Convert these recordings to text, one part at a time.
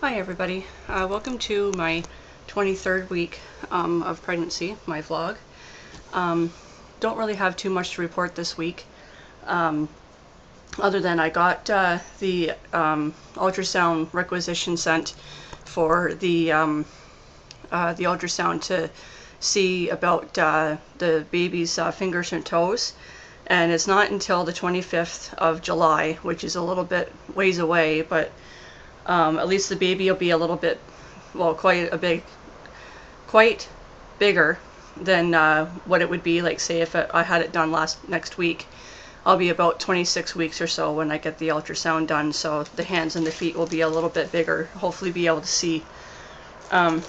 Hi everybody, welcome to my 23rd week of pregnancy, my vlog. Don't really have too much to report this week, other than I got the ultrasound requisition sent for the ultrasound to see about the baby's fingers and toes. And it's not until the 25th of July, which is a little bit ways away, but at least the baby will be a little bit, well, quite bigger than what it would be, like, say, if I had it done next week. I'll be about 26 weeks or so when I get the ultrasound done, so the hands and the feet will be a little bit bigger, hopefully be able to see. Other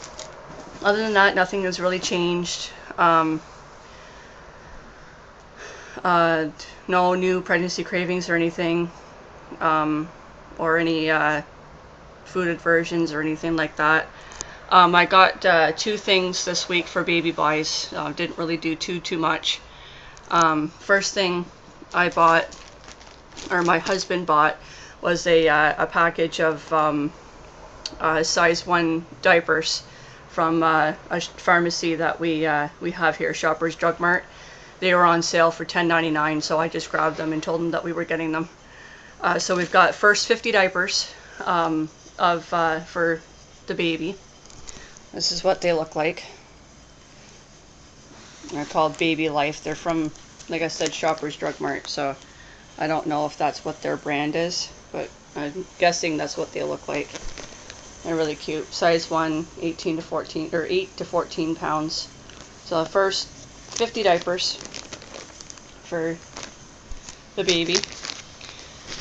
than that, nothing has really changed. No new pregnancy cravings or anything, or any food aversions or anything like that. I got 2 things this week for baby buys. Didn't really do too much. First thing I bought, or my husband bought, was a package of size 1 diapers from a pharmacy that we have here, Shoppers Drug Mart. They were on sale for $10.99, so I just grabbed them and told them that we were getting them. So we've got first 50 diapers for the baby. This is what they look like. They're called Baby Life. They're from, like I said, Shoppers Drug Mart, so I don't know if that's what their brand is, but I'm guessing that's what they look like. They're really cute. Size 1, 18 to 14, or 8 to 14 pounds. So the first 50 diapers for the baby.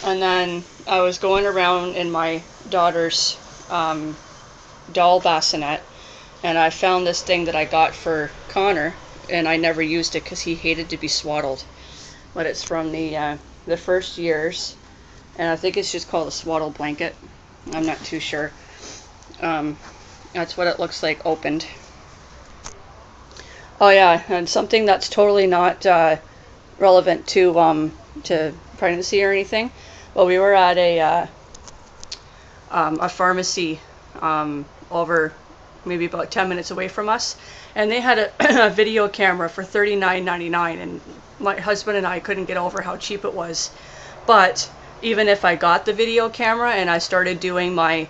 And then I was going around in my daughter's doll bassinet, and I found this thing that I got for Connor, and I never used it because he hated to be swaddled. But it's from the first years, and I think it's just called a swaddle blanket. I'm not too sure. That's what it looks like opened. Oh yeah, and something that's totally not relevant to pregnancy or anything. Well, we were at a pharmacy over maybe about 10 minutes away from us, and they had a video camera for $39.99, and my husband and I couldn't get over how cheap it was. But even if I got the video camera and I started doing my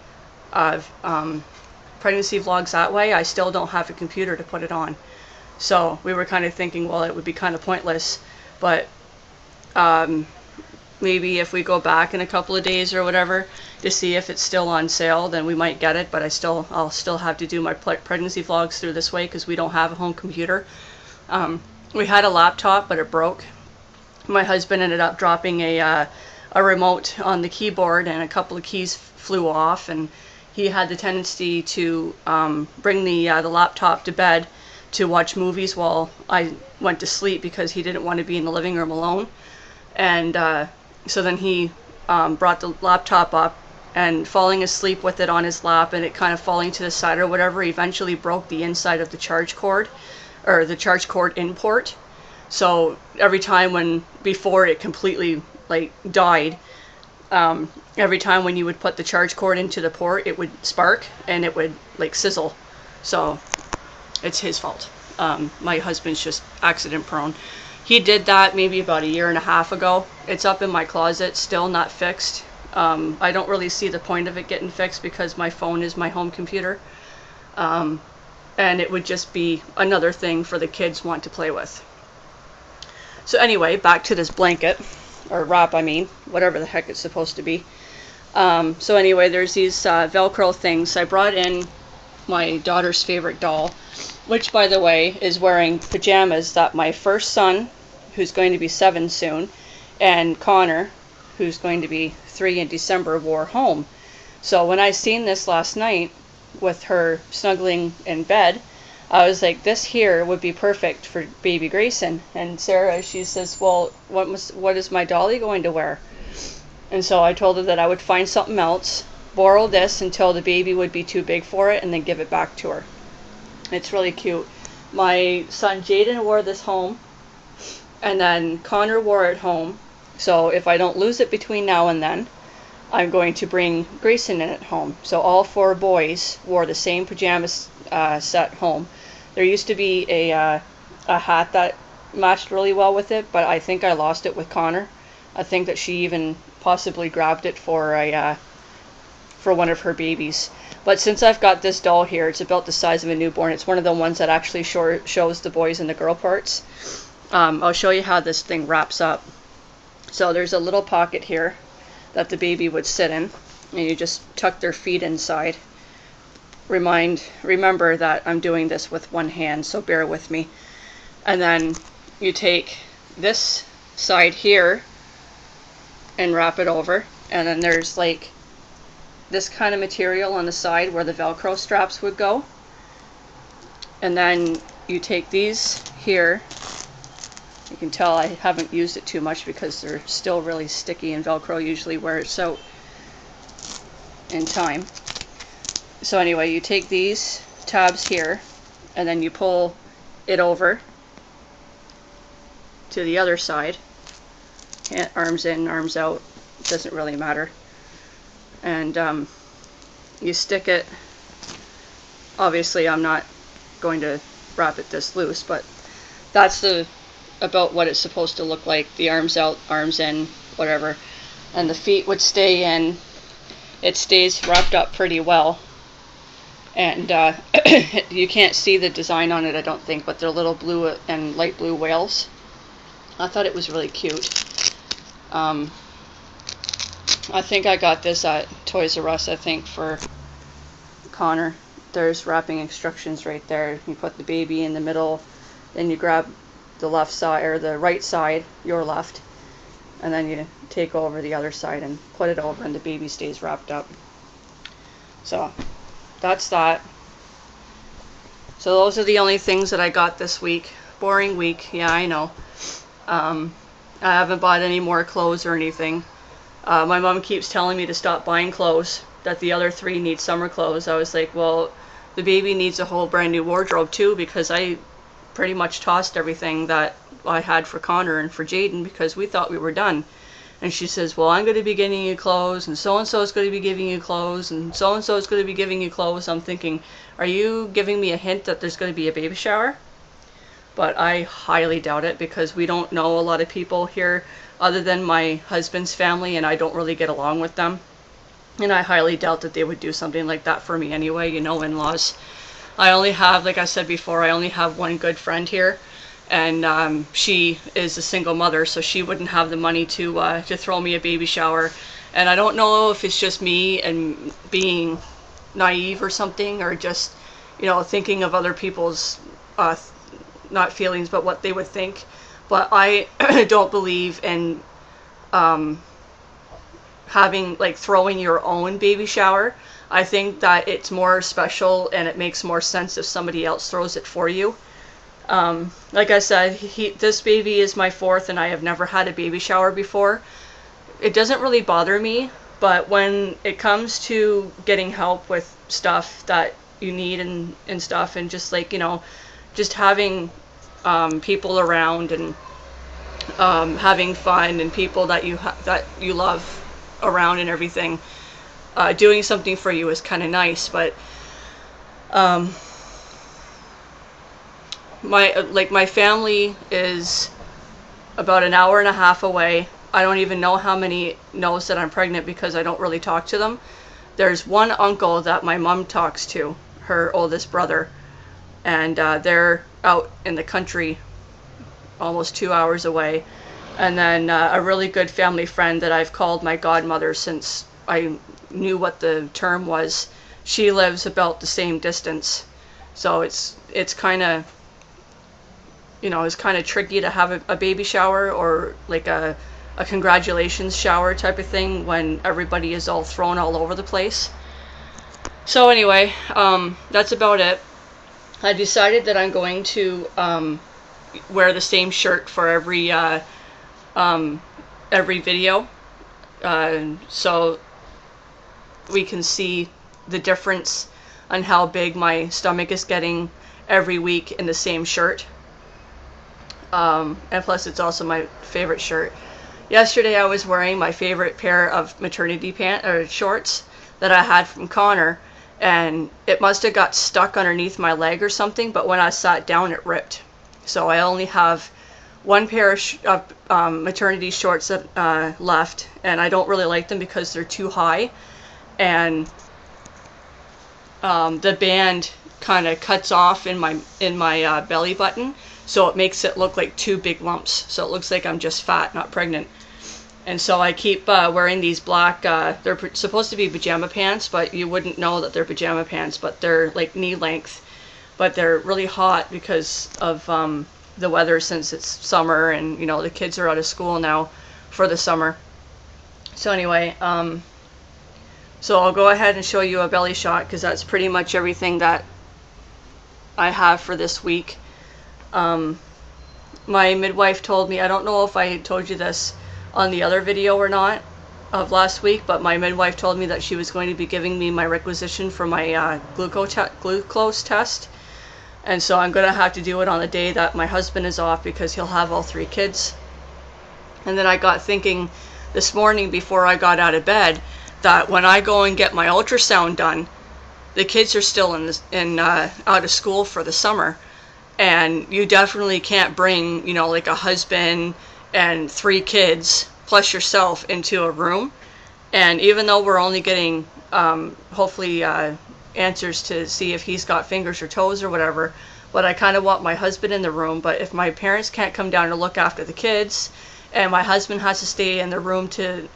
pregnancy vlogs that way, I still don't have a computer to put it on. So we were kind of thinking, well, it would be kind of pointless, but maybe if we go back in a couple of days or whatever to see if it's still on sale, then we might get it. But I'll still have to do my pregnancy vlogs through this way because we don't have a home computer. We had a laptop, but it broke. My husband ended up dropping a remote on the keyboard, and a couple of keys flew off, and he had the tendency to bring the laptop to bed to watch movies while I went to sleep because he didn't want to be in the living room alone. And so then he brought the laptop up, and falling asleep with it on his lap and it kind of falling to the side or whatever, eventually broke the inside of the charge cord, or the charge cord in port. So every time before it completely like died, every time when you would put the charge cord into the port, it would spark and it would like sizzle. So it's his fault. My husband's just accident prone. He did that maybe about a year and a half ago. It's up in my closet, still not fixed. I don't really see the point of it getting fixed because my phone is my home computer. And it would just be another thing for the kids want to play with. So anyway, back to this blanket, or wrap, I mean, whatever the heck it's supposed to be. So anyway, there's these Velcro things. I brought in my daughter's favorite doll, which, by the way, is wearing pajamas that my first son, who's going to be 7 soon, and Connor, who's going to be 3 in December, wore home. So when I seen this last night with her snuggling in bed, I was like, this here would be perfect for baby Grayson. And Sarah, she says, well, what is my dolly going to wear? And so I told her that I would find something else, borrow this until the baby would be too big for it, and then give it back to her. It's really cute. My son Jaden wore this home, and then Connor wore it home. So if I don't lose it between now and then, I'm going to bring Grayson in at home. So all 4 boys wore the same pajamas set home. There used to be a hat that matched really well with it, but I think I lost it with Connor. I think that she even possibly grabbed it for one of her babies. But since I've got this doll here, it's about the size of a newborn. It's one of the ones that actually shows the boys and the girl parts. I'll show you how this thing wraps up. So there's a little pocket here that the baby would sit in, and you just tuck their feet inside. Remember that I'm doing this with one hand, so bear with me. And then you take this side here and wrap it over, and then there's like this kind of material on the side where the Velcro straps would go. And then you take these here. You can tell I haven't used it too much because they're still really sticky, and Velcro usually wears out in time. So anyway, you take these tabs here and then you pull it over to the other side. Arms in, arms out, doesn't really matter. And you stick it, obviously I'm not going to wrap it this loose, but that's about what it's supposed to look like. The arms out, arms in, whatever. And the feet would stay in. It stays wrapped up pretty well. And you can't see the design on it, I don't think, but they're little blue and light blue whales. I thought it was really cute. I think I got this at Toys R Us, I think, for Connor. There's wrapping instructions right there. You put the baby in the middle, then you grab the left side, or the right side, your left, and then you take over the other side and put it over, and the baby stays wrapped up. So that's that. So those are the only things that I got this week. Boring week, yeah, I know. I haven't bought any more clothes or anything. My mom keeps telling me to stop buying clothes, that the other 3 need summer clothes. I was like, well, the baby needs a whole brand new wardrobe too, because I pretty much tossed everything that I had for Connor and for Jaden because we thought we were done. And she says, well, I'm going to be getting you clothes, and so-and-so is going to be giving you clothes, and so-and-so is going to be giving you clothes. I'm thinking, are you giving me a hint that there's going to be a baby shower? But I highly doubt it, because we don't know a lot of people here other than my husband's family, and I don't really get along with them. And I highly doubt that they would do something like that for me anyway, you know, in-laws. I only have, like I said before, I only have one good friend here, and she is a single mother, so she wouldn't have the money to throw me a baby shower. And I don't know if it's just me and being naive or something, or just, you know, thinking of other people's not feelings, but what they would think. But I don't believe in having, like, throwing your own baby shower. I think that it's more special and it makes more sense if somebody else throws it for you. Like I said, this baby is my 4th, and I have never had a baby shower before. It doesn't really bother me, but when it comes to getting help with stuff that you need and stuff, and just, like, you know, just having people around, and having fun, and people that you love around and everything, doing something for you is kind of nice. But my family is about an hour and a half away. I don't even know how many knows that I'm pregnant because I don't really talk to them. There's one uncle that my mom talks to, her oldest brother, and they're out in the country almost 2 hours away. And then a really good family friend that I've called my godmother since I knew what the term was. She lives about the same distance, so it's kind of, you know, it's kind of tricky to have a baby shower, or like a congratulations shower type of thing, when everybody is all thrown all over the place. So anyway, that's about it. I decided that I'm going to wear the same shirt for every video, so we can see the difference on how big my stomach is getting every week in the same shirt. And plus, it's also my favorite shirt. yesterday I was wearing my favorite pair of maternity pants or shorts that I had from Connor, and it must have got stuck underneath my leg or something, but when I sat down it ripped. So I only have one pair of maternity shorts that, left, and I don't really like them because they're too high, and the band kind of cuts off in my belly button, so it makes it look like two big lumps. So it looks like I'm just fat, not pregnant. And so I keep wearing these black, they're supposed to be pajama pants, but you wouldn't know that they're pajama pants, but they're like knee length. But they're really hot because of the weather, since it's summer and, you know, the kids are out of school now for the summer. So anyway, so I'll go ahead and show you a belly shot, because that's pretty much everything that I have for this week. My midwife told me, I don't know if I told you this on the other video or not of last week, but my midwife told me that she was going to be giving me my requisition for my glucose test. And so I'm going to have to do it on the day that my husband is off, because he'll have all 3 kids. And then I got thinking this morning before I got out of bed that when I go and get my ultrasound done, the kids are still out of school for the summer. And you definitely can't bring, you know, like a husband and 3 kids plus yourself into a room. And even though we're only getting hopefully answers to see if he's got fingers or toes or whatever, but I kind of want my husband in the room. But if my parents can't come down to look after the kids, and my husband has to stay in the room to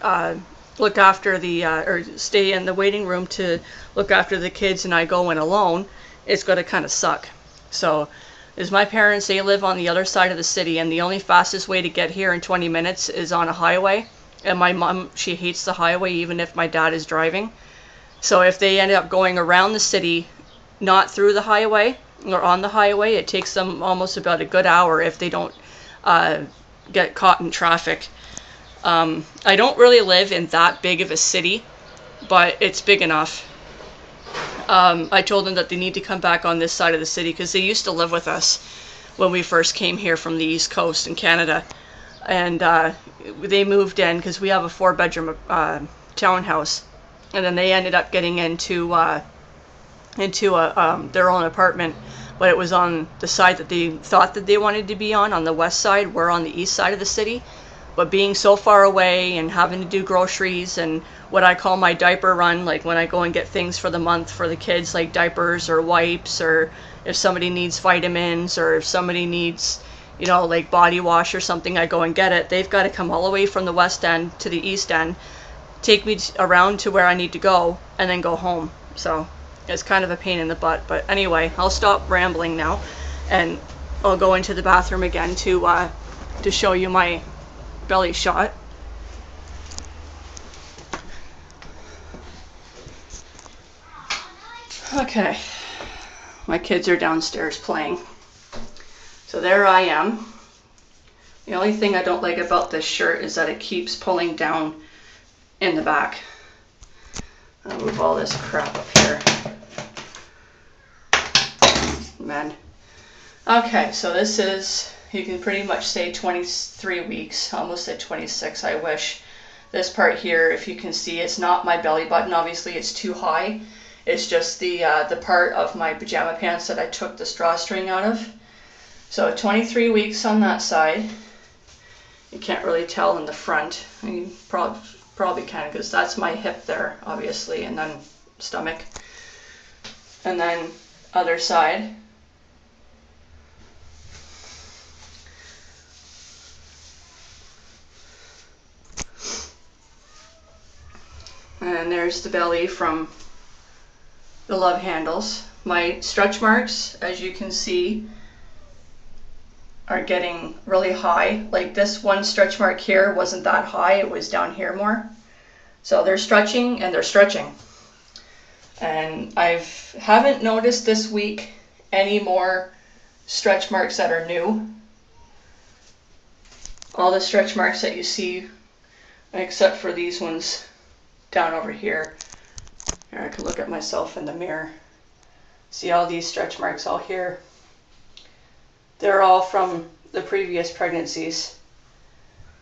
look after or stay in the waiting room to look after the kids, and I go in alone, it's going to kind of suck. So is my parents, they live on the other side of the city, and the only fastest way to get here in 20 minutes is on a highway. And my mom, she hates the highway even if my dad is driving. So if they end up going around the city, not through the highway or on the highway, it takes them almost about a good hour if they don't get caught in traffic. I don't really live in that big of a city, but it's big enough. I told them that they need to come back on this side of the city, because they used to live with us when we first came here from the East Coast in Canada. And they moved in because we have a 4-bedroom townhouse. And then they ended up getting into their own apartment, but it was on the side that they thought that they wanted to be on the west side. We're on the east side of the city. But being so far away and having to do groceries and what I call my diaper run, like when I go and get things for the month for the kids, like diapers or wipes, or if somebody needs vitamins, or if somebody needs, you know, like body wash or something, I go and get it. They've got to come all the way from the west end to the east end, take me around to where I need to go, and then go home. So it's kind of a pain in the butt. But anyway, I'll stop rambling now, and I'll go into the bathroom again to show you my belly shot. Okay, my kids are downstairs playing. So there I am. The only thing I don't like about this shirt is that it keeps pulling down in the back. I'll move all this crap up here. Man. Okay, so this is, you can pretty much say 23 weeks, almost at 26, I wish. This part here, if you can see, it's not my belly button, obviously it's too high. It's just the part of my pajama pants that I took the drawstring out of. So 23 weeks on that side. You can't really tell in the front. I mean, probably can, because that's my hip there, obviously, and then stomach. And then other side. And there's the belly from the love handles. My stretch marks, as you can see, are getting really high. Like this one stretch mark here wasn't that high, it was down here more. So they're stretching and they're stretching. And I haven't noticed this week any more stretch marks that are new. All the stretch marks that you see, except for these ones down over here. Here, I can look at myself in the mirror. See all these stretch marks all here? They're all from the previous pregnancies.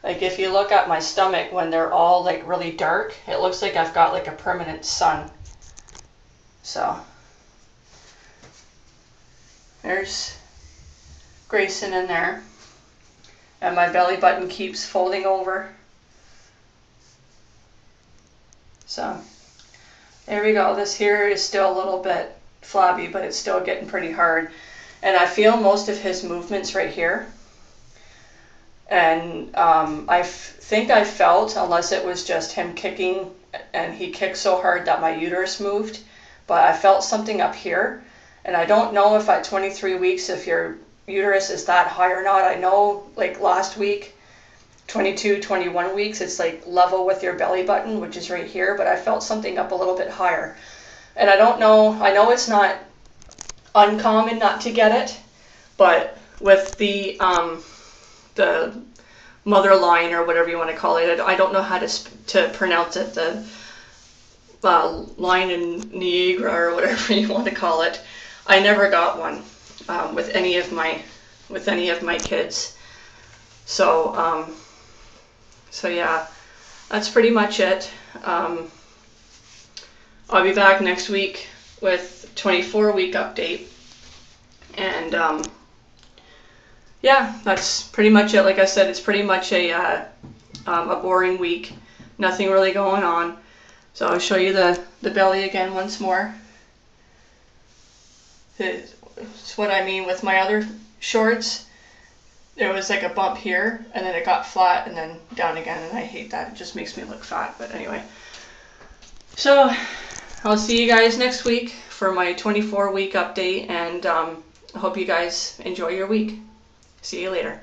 Like if you look at my stomach when they're all like really dark, it looks like I've got like a permanent sun. So there's Grayson in there. And my belly button keeps folding over. So there we go. This here is still a little bit flabby, but it's still getting pretty hard. And I feel most of his movements right here. And I think I felt, unless it was just him kicking, and he kicked so hard that my uterus moved, but I felt something up here. And I don't know if at 23 weeks, if your uterus is that high or not. I know like last week, 22, 21 weeks, it's like level with your belly button, which is right here, but I felt something up a little bit higher. And I don't know, I know it's not uncommon not to get it, but with the mother line, or whatever you want to call it, I don't know how to pronounce it, the line in Niagara, or whatever you want to call it. I never got one with any of my kids. So so yeah, that's pretty much it. I'll be back next week with 24-week update, and yeah, that's pretty much it. Like I said, it's pretty much a boring week. Nothing really going on. So I'll show you the belly again once more. It's what I mean with my other shorts. There was like a bump here, and then it got flat and then down again, and I hate that. It just makes me look fat. But anyway, so I'll see you guys next week for my 24-week update, and I hope you guys enjoy your week. See you later.